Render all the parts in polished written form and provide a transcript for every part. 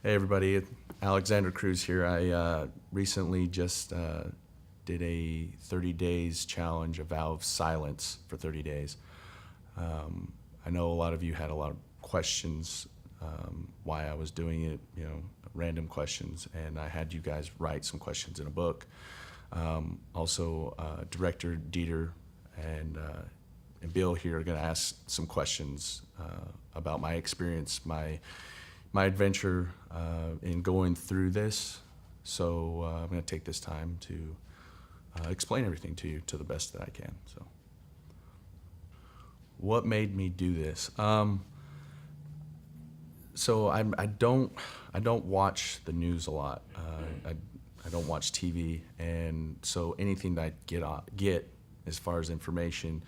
Hey everybody, Alexander Cruz here. I recently just did a 30 days challenge, a vow of silence for 30 days. I know a lot of you had a lot of questions why I was doing it, random questions, and I had you guys write some questions in a book. Also, Director Dieter and Bill here are going to ask some questions about my experience, my adventure in going through this. So I'm going to take this time to explain everything to you to the best that I can. So, what made me do this? So I don't watch the news a lot. I don't watch TV, and so anything that I get as far as information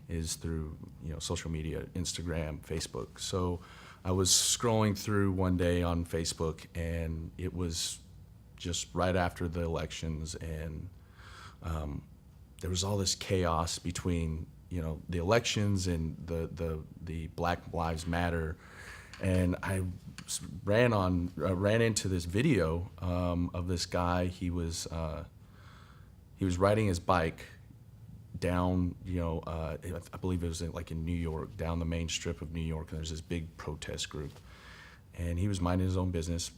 is through social media, Instagram, Facebook. So I was scrolling through one day on Facebook, and it was just right after the elections, and there was all this chaos between the elections and the Black Lives Matter, and I ran into this video of this guy. He was riding his bike down, I believe it was in New York, down the main strip of New York, and there's this big protest group. And he was minding his own business,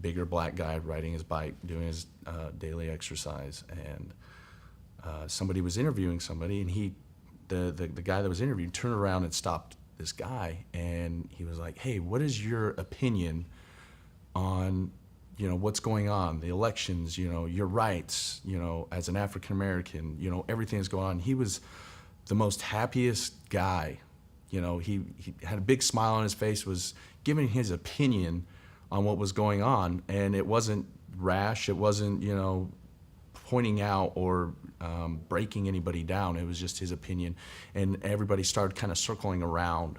bigger black guy riding his bike, doing his daily exercise. And somebody was interviewing somebody, and the guy that was interviewed turned around and stopped this guy, and he was like, "Hey, what is your opinion on what's going on, the elections, your rights, as an African American, everything that's going on." He was the most happiest guy. He had a big smile on his face, was giving his opinion on what was going on, and it wasn't rash, it wasn't, pointing out or breaking anybody down. It was just his opinion, and everybody started kind of circling around,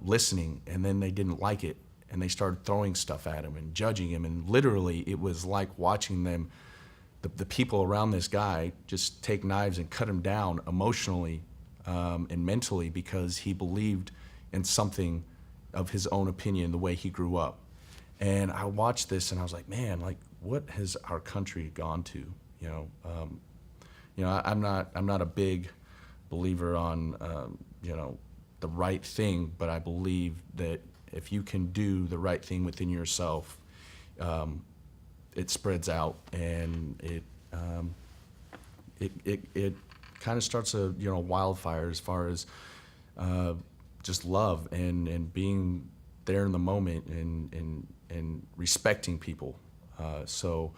listening, and then they didn't like it, and they started throwing stuff at him and judging him, and literally it was like watching them, the people around this guy, just take knives and cut him down emotionally and mentally, because he believed in something of his own opinion, the way he grew up. And I watched this and I was like, man, what has our country gone to? I'm not a big believer on the right thing, but I believe that if you can do the right thing within yourself, it spreads out, and it kind of starts a wildfire as far as just love and being there in the moment and respecting people. So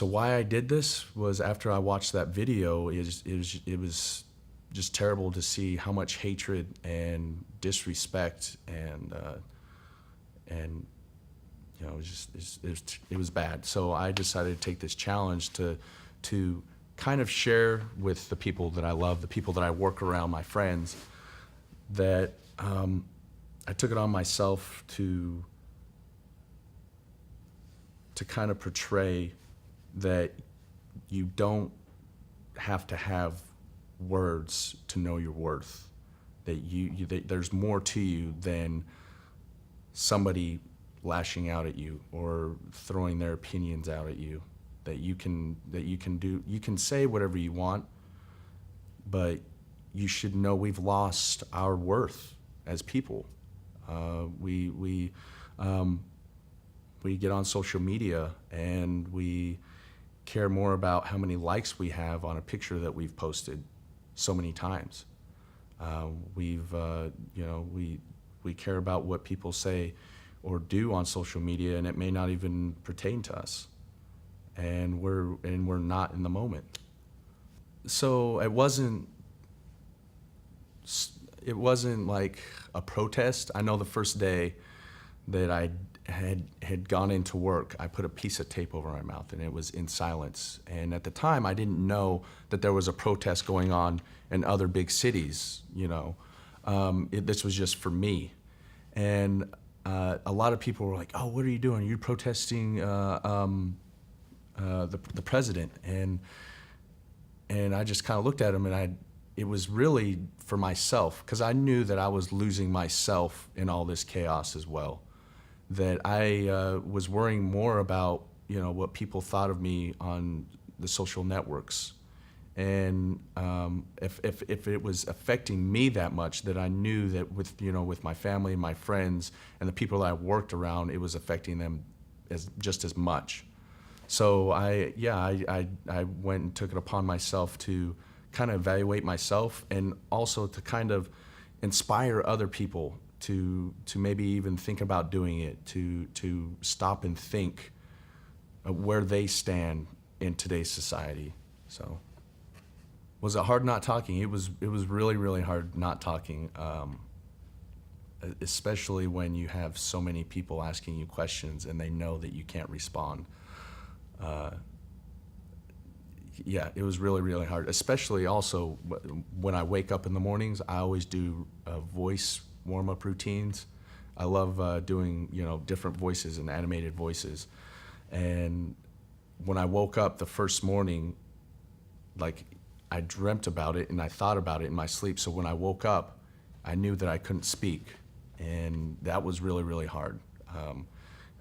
why I did this was, after I watched that video, it was just terrible to see how much hatred and disrespect and it was bad. So I decided to take this challenge to kind of share with the people that I love, the people that I work around, my friends, that I took it on myself to kind of portray that you don't have to have words to know your worth, that there's more to you than somebody lashing out at you or throwing their opinions out at you, that you can say whatever you want, but you should know we've lost our worth as people. We get on social media and we care more about how many likes we have on a picture that we've posted so many times. We care about what people say or do on social media, and it may not even pertain to us, and we're not in the moment. So it wasn't like a protest. I know the first day that I had gone into work, I put a piece of tape over my mouth, and it was in silence. And at the time, I didn't know that there was a protest going on in other big cities. This was just for me. And a lot of people were like, "Oh, what are you doing? You're protesting the president." And I just kind of looked at him, and it was really for myself, because I knew that I was losing myself in all this chaos as well. That I was worrying more about, what people thought of me on the social networks. And if it was affecting me that much, that I knew that with my family and my friends and the people that I worked around, it was affecting them just as much. So I went and took it upon myself to kind of evaluate myself, and also to kind of inspire other people to maybe even think about doing it, to stop and think of where they stand in today's society. So, was it hard not talking? It was really, really hard not talking, especially when you have so many people asking you questions and they know that you can't respond. Yeah, it was really, really hard, especially also when I wake up in the mornings. I always do voice warm-up routines. I love doing, different voices and animated voices. And when I woke up the first morning, like, I dreamt about it and I thought about it in my sleep. So when I woke up, I knew that I couldn't speak, and that was really, really hard.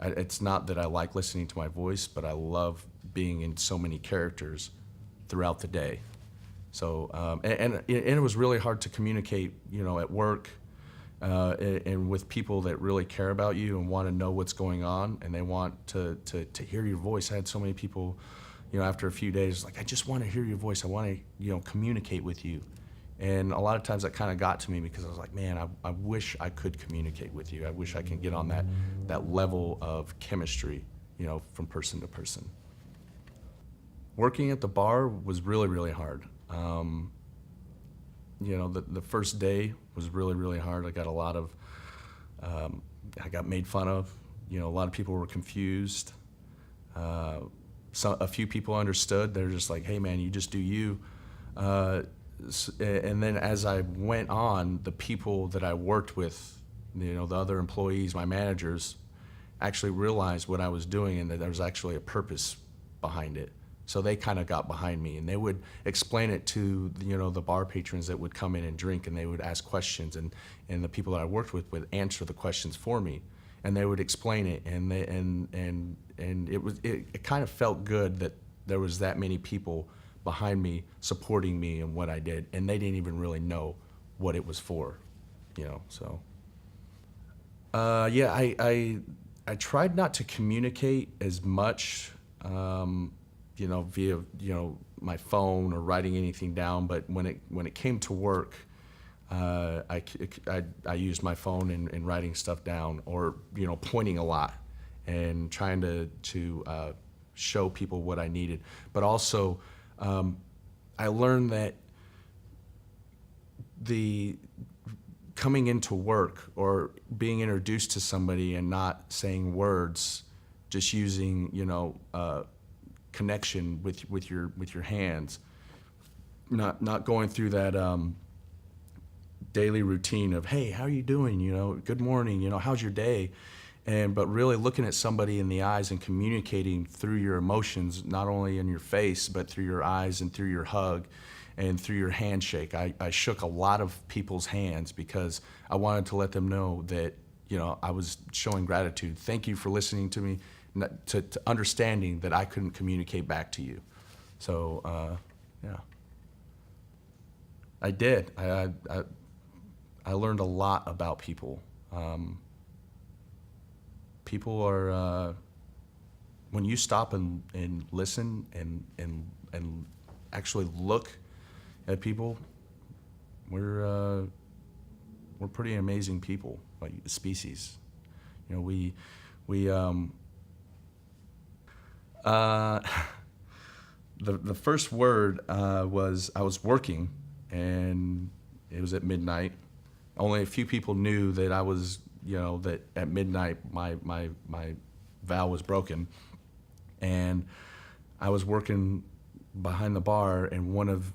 It's not that I like listening to my voice, but I love being in so many characters throughout the day. So, and it was really hard to communicate, at work, and with people that really care about you and want to know what's going on, and they want to hear your voice. I had so many people, after a few days, like, I just want to hear your voice. I want to, communicate with you. And a lot of times that kind of got to me, because I was like, man, I wish I could communicate with you. I wish I could get on that level of chemistry, from person to person. Working at the bar was really, really hard. The first day was really, really hard. I got a lot of, I got made fun of. A lot of people were confused. A few people understood. They're just like, hey man, you just do you. And then as I went on, the people that I worked with, the other employees, my managers, actually realized what I was doing, and that there was actually a purpose behind it. So they kind of got behind me, and they would explain it to the bar patrons that would come in and drink, and they would ask questions, and the people that I worked with would answer the questions for me, and they would explain it, and it kind of felt good that there was that many people behind me supporting me in what I did, and they didn't even really know what it was for, So I tried not to communicate as much. Via my phone or writing anything down. But when it came to work, I used my phone in writing stuff down, or pointing a lot and trying to show people what I needed. But also, I learned that the coming into work or being introduced to somebody and not saying words, just using connection with your hands, not going through that daily routine of, hey, how are you doing, good morning, how's your day, but really looking at somebody in the eyes and communicating through your emotions, not only in your face but through your eyes and through your hug and through your handshake. I shook a lot of people's hands because I wanted to let them know that I was showing gratitude. Thank you for listening to me, to understanding that I couldn't communicate back to you. So, yeah. I did. I learned a lot about people. People are, when you stop and listen and actually look at people, we're pretty amazing people, like species. The first word was, I was working, and it was at midnight. Only a few people knew that I was, that at midnight my vow was broken, and I was working behind the bar, and one of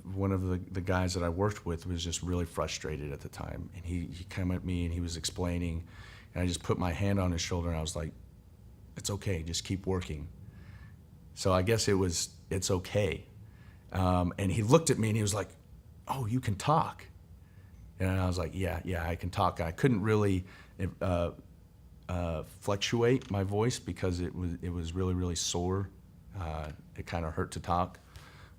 the guys that I worked with was just really frustrated at the time, and he came at me and he was explaining, and I just put my hand on his shoulder and I was like, it's okay, just keep working. So I guess it's okay. And he looked at me and he was like, oh, you can talk. And I was like, yeah, I can talk. I couldn't really fluctuate my voice because it was really, really sore. It kind of hurt to talk.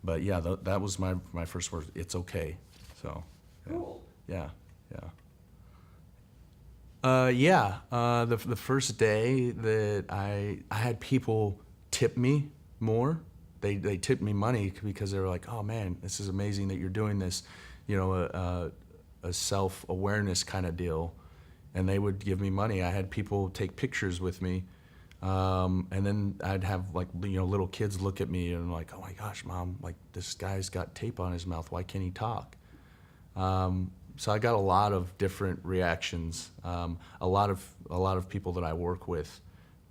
But yeah, that was my first word. It's okay. So, yeah. Cool. Yeah, yeah. The first day that I had people tip me more. They tipped me money because they were like, oh man, this is amazing that you're doing this, you know, a self-awareness kind of deal. And they would give me money. I had people take pictures with me. And then I'd have like, you know, little kids look at me and like, oh my gosh, Mom, like this guy's got tape on his mouth. Why can't he talk? So I got a lot of different reactions. A lot of people that I work with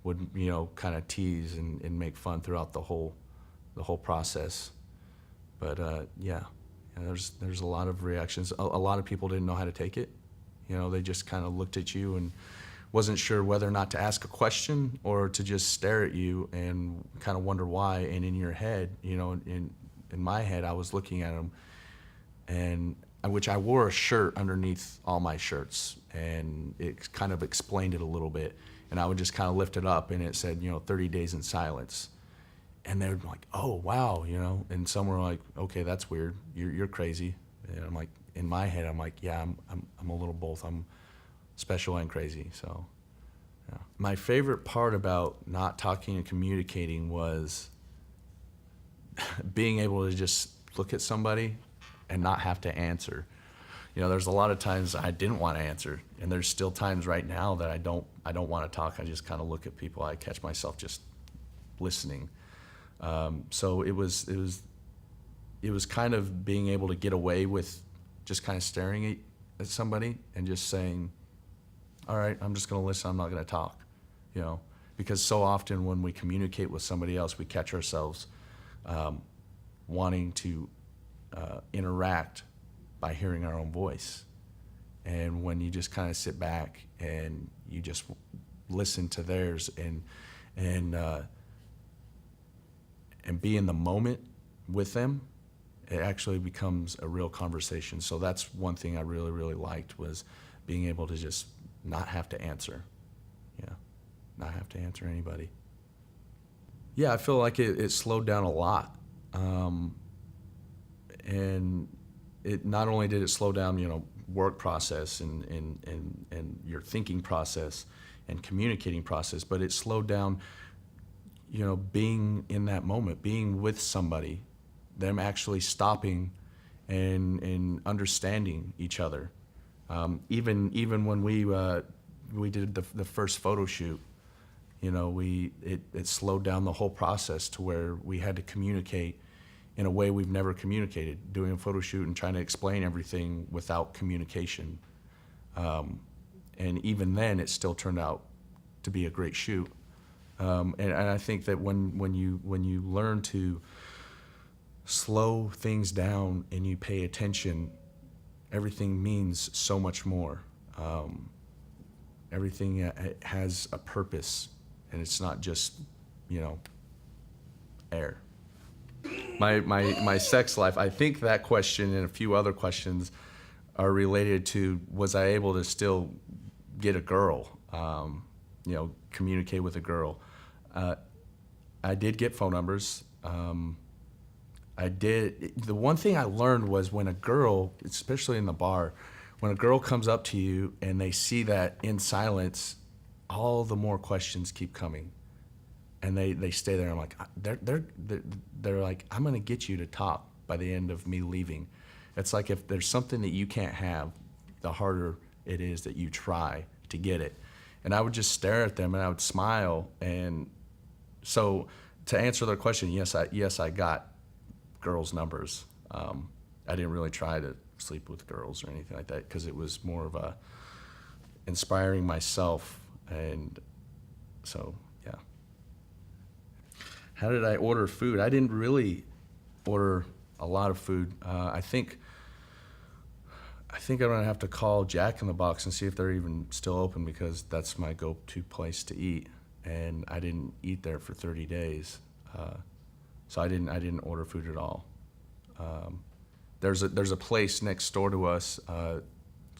would, you know, kind of tease and make fun throughout the whole process. But there's a lot of reactions. A lot of people didn't know how to take it. You know, they just kind of looked at you and wasn't sure whether or not to ask a question or to just stare at you and kind of wonder why. And in your head, you know, in my head, I was looking at them, and which I wore a shirt underneath all my shirts, and it kind of explained it a little bit. And I would just kind of lift it up, and it said, you know, 30 days in silence. And they were like, oh, wow, you know. And some were like, okay, that's weird. You're crazy. And I'm like, in my head, I'm like, yeah, I'm a little both. I'm special and crazy. So, yeah. My favorite part about not talking and communicating was being able to just look at somebody and not have to answer. You know, there's a lot of times I didn't want to answer, and there's still times right now that I don't want to talk. I just kind of look at people. I catch myself just listening. So it was kind of being able to get away with just kind of staring at somebody and just saying, all right, I'm just going to listen. I'm not going to talk, you know, because so often when we communicate with somebody else, we catch ourselves wanting to interact by hearing our own voice. And when you just kind of sit back and you just listen to theirs and be in the moment with them, it actually becomes a real conversation. So that's one thing I really, really liked, was being able to just not have to answer. Yeah, not have to answer anybody. Yeah, I feel like it slowed down a lot. And it not only did it slow down, you know, work process and your thinking process and communicating process, but it slowed down, you know, being in that moment, being with somebody, them actually stopping and understanding each other. Even when we did the first photo shoot, you know, it slowed down the whole process to where we had to communicate in a way we've never communicated, doing a photo shoot and trying to explain everything without communication. And even then, it still turned out to be a great shoot. And I think that when you learn to slow things down and you pay attention, everything means so much more. Everything has a purpose, and it's not just, you know, air. My sex life, I think that question and a few other questions are related to, was I able to still get a girl, you know, communicate with a girl. I did get phone numbers. The one thing I learned was when a girl, especially in the bar, when a girl comes up to you and they see that in silence, all the more questions keep coming. And they stay there. I'm like, they're like, I'm gonna get you to talk by the end of me leaving. It's like if there's something that you can't have, the harder it is that you try to get it. And I would just stare at them and I would smile. And so to answer their question, yes, I got girls' numbers. I didn't really try to sleep with girls or anything like that, because it was more of a inspiring myself. And so, yeah. How did I order food? I didn't really order a lot of food. I think I'm gonna have to call Jack in the Box and see if they're even still open, because that's my go-to place to eat. And I didn't eat there for 30 days, so I didn't order food at all. there's a place next door to us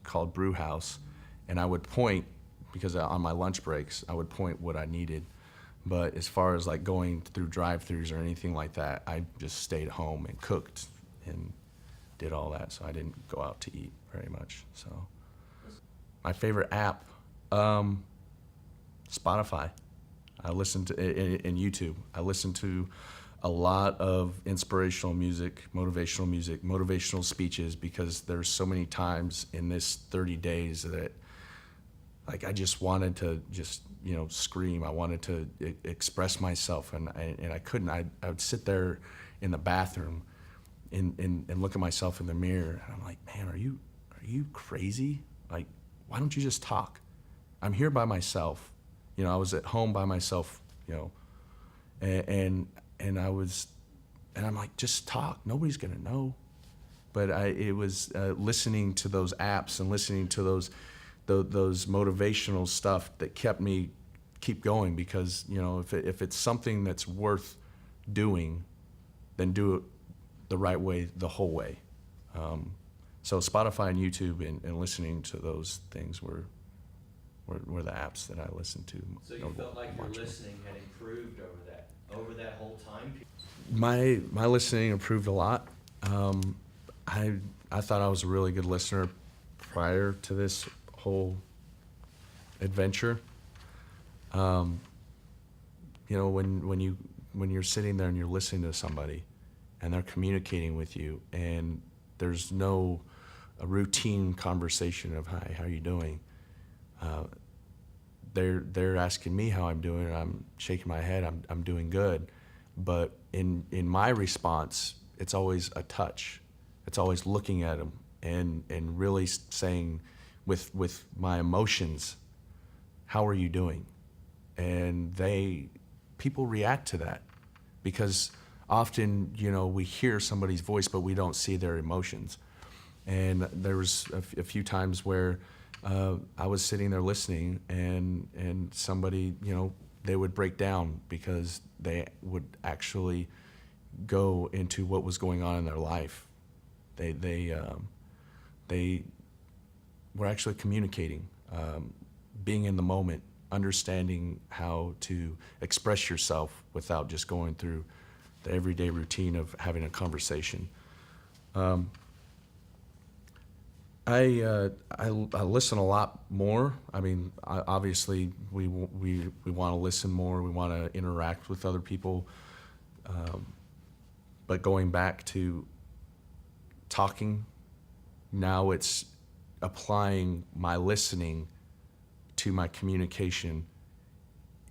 called Brew House, and I would point, because on my lunch breaks I would point what I needed. But as far as like going through drive-throughs or anything like that, I just stayed home and cooked and did all that. So I didn't go out to eat very much. So my favorite app, Spotify. I listen to in YouTube. I listen to a lot of inspirational music, motivational speeches, because there's so many times in this 30 days that like I just wanted to just, scream. I wanted to express myself, and I couldn't. I would sit there in the bathroom and look at myself in the mirror, and I'm like, man, are you crazy? Like, why don't you just talk? I'm here by myself. I was at home by myself, and I'm like, just talk. Nobody's gonna know. But it was listening to those apps and listening to those motivational stuff that kept me keep going, because if it's something that's worth doing, then do it the right way, the whole way. So Spotify and YouTube and listening to those things were the apps that I listened to. So you felt like your listening had improved over that whole time period? My listening improved a lot. I thought I was a really good listener prior to this whole adventure. When you're sitting there and you're listening to somebody and they're communicating with you, and there's no a routine conversation of, hi, how are you doing? They're asking me how I'm doing, and I'm shaking my head, I'm doing good. But in my response, it's always a touch. It's always looking at them and really saying with my emotions, how are you doing? And people react to that, because often, we hear somebody's voice, but we don't see their emotions. And there was a few times where I was sitting there listening, and somebody, they would break down because they would actually go into what was going on in their life. They were actually communicating, being in the moment, understanding how to express yourself without just going through the everyday routine of having a conversation. I listen a lot more. I mean, obviously we want to listen more. We want to interact with other people. But going back to talking, now it's applying my listening to my communication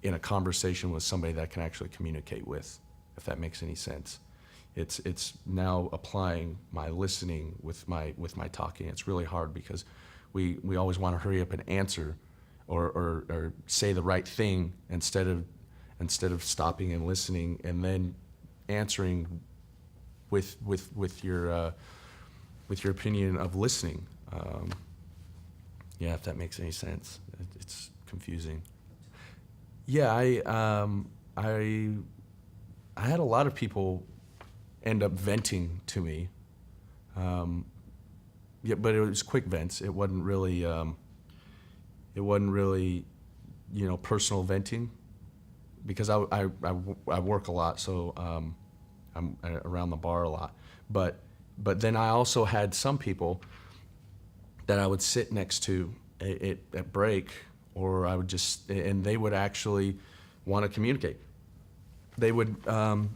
in a conversation with somebody that I can actually communicate with, if that makes any sense. It's now applying my listening with my talking. It's really hard because we always want to hurry up and answer or say the right thing instead of stopping and listening and then answering with your opinion of listening. Yeah, if that makes any sense. It's confusing. Yeah, I had a lot of people end up venting to me. Yeah, but it was quick vents. It wasn't really personal venting, because I work a lot, so I'm around the bar a lot. But then I also had some people that I would sit next to at break, or I would just, and they would actually want to communicate. They would, and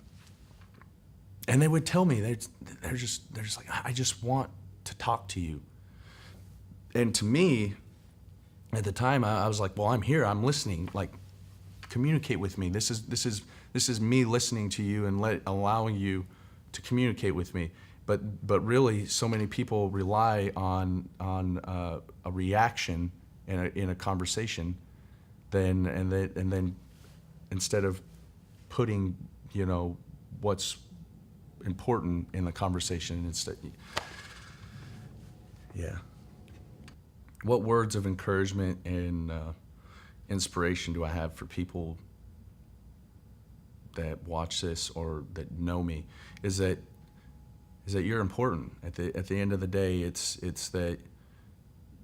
they would tell me, they're just like, I just want to talk to you. And to me, at the time, I was like, well, I'm here, I'm listening. Like, communicate with me. This is me listening to you and allowing you to communicate with me. But really, so many people rely on a reaction in a conversation, and then instead of putting what's important in the conversation instead. Yeah. What words of encouragement and inspiration do I have for people that watch this or that know me? Is is that you're important. At the end of the day, it's that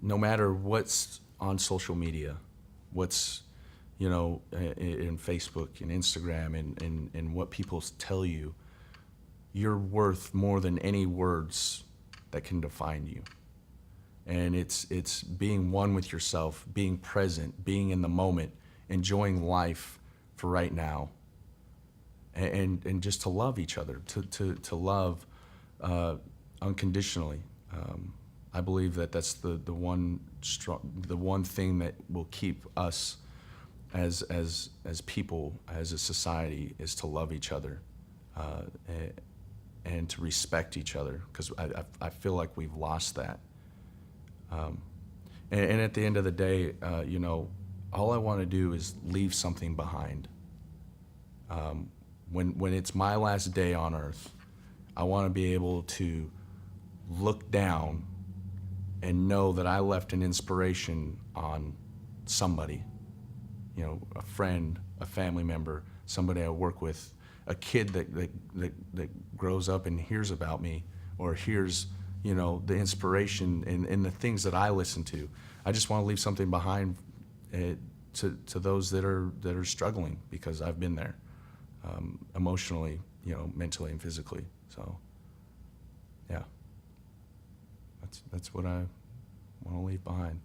no matter what's on social media, what's, you know, in Facebook and Instagram and what people tell you, you're worth more than any words that can define you. And it's being one with yourself, being present, being in the moment, enjoying life for right now, and just to love each other, to love unconditionally. I believe that that's the one thing that will keep us as people, as a society, is to love each other and to respect each other, because I feel like we've lost that. And at the end of the day, you know, all I want to do is leave something behind. When it's my last day on earth, I want to be able to look down and know that I left an inspiration on somebody, you know, a friend, a family member, somebody I work with, a kid that grows up and hears about me, or hears, you know, the inspiration in the things that I listen to. I just want to leave something behind to those that are struggling, because I've been there, emotionally, you know, mentally and physically. So, yeah, that's what I want to leave behind.